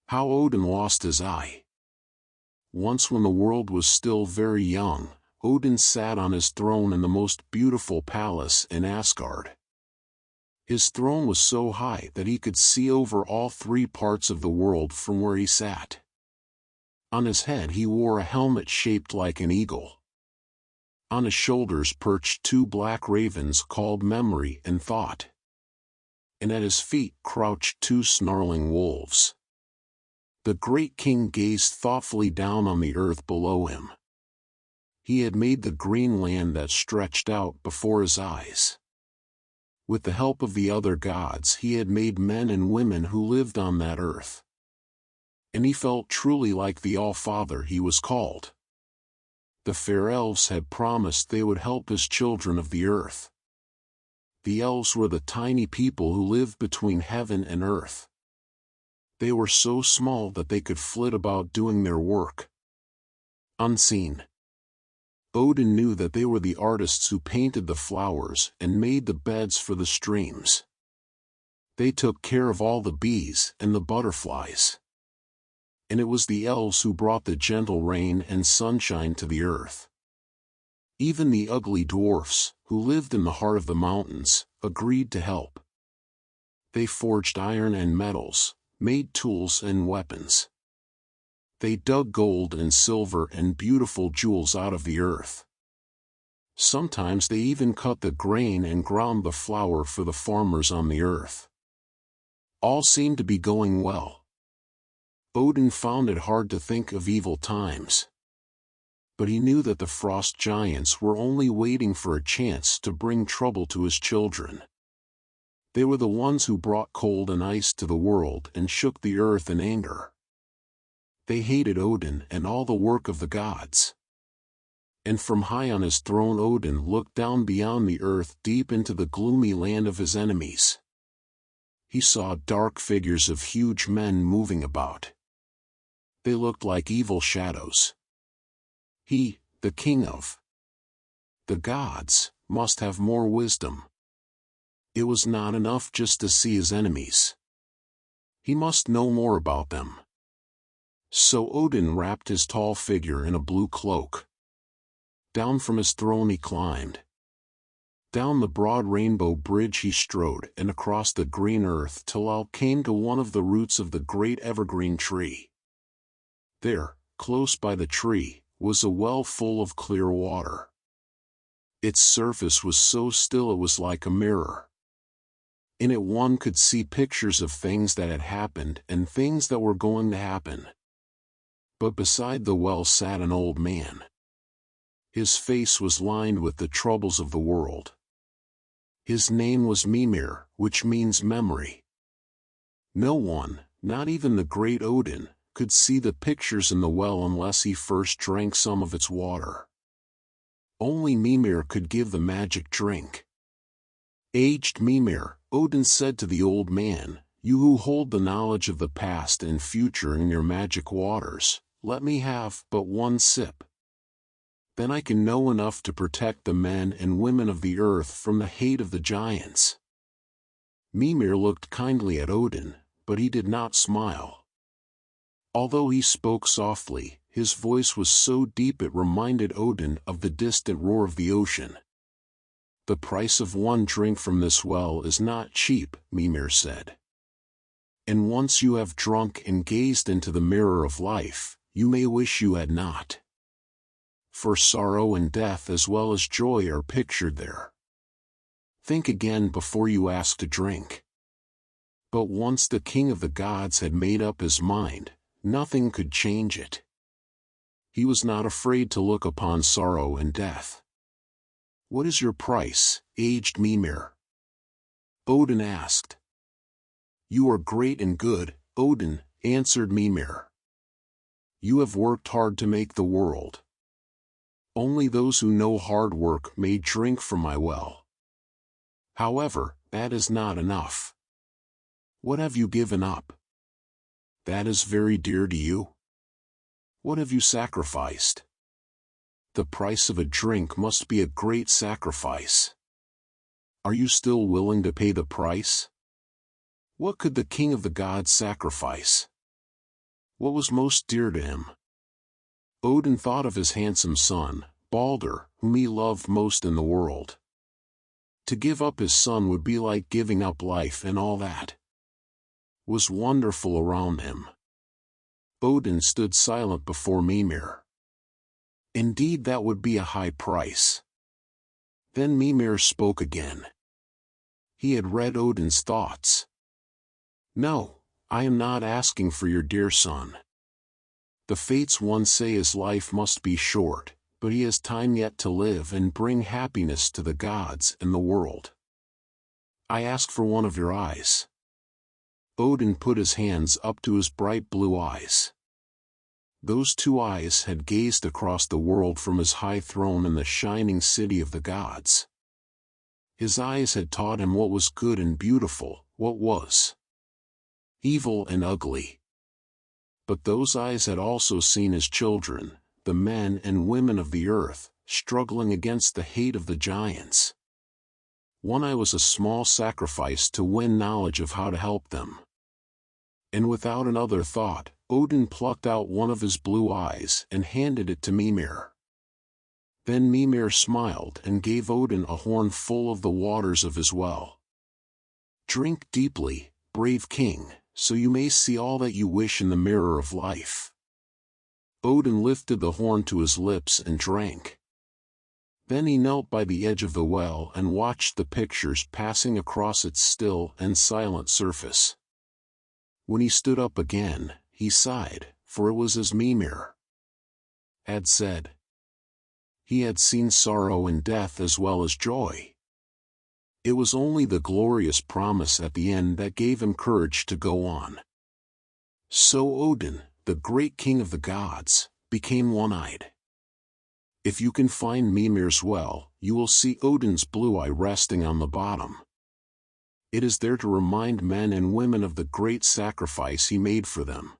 How Odin lost his eye. Once when the world was still very young, Odin sat on his throne in the most beautiful palace in Asgard. His throne was so high that he could see over all three parts of the world from where he sat. On his head he wore a helmet shaped like an eagle. On his shoulders perched two black ravens called Memory and Thought. And at his feet crouched two snarling wolves. The great king gazed thoughtfully down on the earth below him. He had made the green land that stretched out before his eyes. With the help of the other gods he had made men and women who lived on that earth. And he felt truly like the All-Father he was called. The fair elves had promised they would help his children of the earth. The elves were the tiny people who lived between heaven and earth. They were so small that they could flit about doing their work, unseen. Odin knew that they were the artists who painted the flowers and made the beds for the streams. They took care of all the bees and the butterflies. And it was the elves who brought the gentle rain and sunshine to the earth. Even the ugly dwarfs, who lived in the heart of the mountains, agreed to help. They forged iron and metals, made tools and weapons. They dug gold and silver and beautiful jewels out of the earth. Sometimes they even cut the grain and ground the flour for the farmers on the earth. All seemed to be going well. Odin found it hard to think of evil times. But he knew that the frost giants were only waiting for a chance to bring trouble to his children. They were the ones who brought cold and ice to the world and shook the earth in anger. They hated Odin and all the work of the gods. And from high on his throne Odin looked down beyond the earth deep into the gloomy land of his enemies. He saw dark figures of huge men moving about. They looked like evil shadows. He, the king of the gods, must have more wisdom. It was not enough just to see his enemies. He must know more about them. So Odin wrapped his tall figure in a blue cloak. Down from his throne he climbed. Down the broad rainbow bridge he strode and across the green earth till all came to one of the roots of the great evergreen tree. There, close by the tree, was a well full of clear water. Its surface was so still it was like a mirror. In it one could see pictures of things that had happened and things that were going to happen. But beside the well sat an old man. His face was lined with the troubles of the world. His name was Mimir, which means memory. No one, not even the great Odin, could see the pictures in the well unless he first drank some of its water. Only Mimir could give the magic drink. Aged Mimir, Odin said to the old man, "You who hold the knowledge of the past and future in your magic waters, let me have but one sip. Then I can know enough to protect the men and women of the earth from the hate of the giants." Mimir looked kindly at Odin, but he did not smile. Although he spoke softly, his voice was so deep it reminded Odin of the distant roar of the ocean. "The price of one drink from this well is not cheap," Mimir said. "And once you have drunk and gazed into the mirror of life, you may wish you had not. For sorrow and death as well as joy are pictured there. Think again before you ask to drink." But once the king of the gods had made up his mind, nothing could change it. He was not afraid to look upon sorrow and death. "What is your price, aged Mimir?" Odin asked. "You are great and good, Odin," answered Mimir. "You have worked hard to make the world. Only those who know hard work may drink from my well. However, that is not enough. What have you given up? That is very dear to you. What have you sacrificed? The price of a drink must be a great sacrifice. Are you still willing to pay the price? What could the king of the gods sacrifice?" What was most dear to him? Odin thought of his handsome son, Balder, whom he loved most in the world. To give up his son would be like giving up life and all that was wonderful around him. Odin stood silent before Mimir. Indeed, that would be a high price. Then Mimir spoke again. He had read Odin's thoughts. No, I am not asking for your dear son. The fates once say his life must be short, but he has time yet to live and bring happiness to the gods and the world. I ask for one of your eyes. Odin put his hands up to his bright blue eyes. Those two eyes had gazed across the world from his high throne in the shining city of the gods. His eyes had taught him what was good and beautiful, what was evil and ugly. But those eyes had also seen his children, the men and women of the earth, struggling against the hate of the giants. One eye was a small sacrifice to win knowledge of how to help them. And without another thought, Odin plucked out one of his blue eyes and handed it to Mimir. Then Mimir smiled and gave Odin a horn full of the waters of his well. Drink deeply, brave king, so you may see all that you wish in the mirror of life. Odin lifted the horn to his lips and drank. Then he knelt by the edge of the well and watched the pictures passing across its still and silent surface. When he stood up again, he sighed, for it was as Mimir had said. He had seen sorrow and death as well as joy. It was only the glorious promise at the end that gave him courage to go on. So Odin, the great king of the gods, became one-eyed. If you can find Mimir's well, you will see Odin's blue eye resting on the bottom. It is there to remind men and women of the great sacrifice he made for them.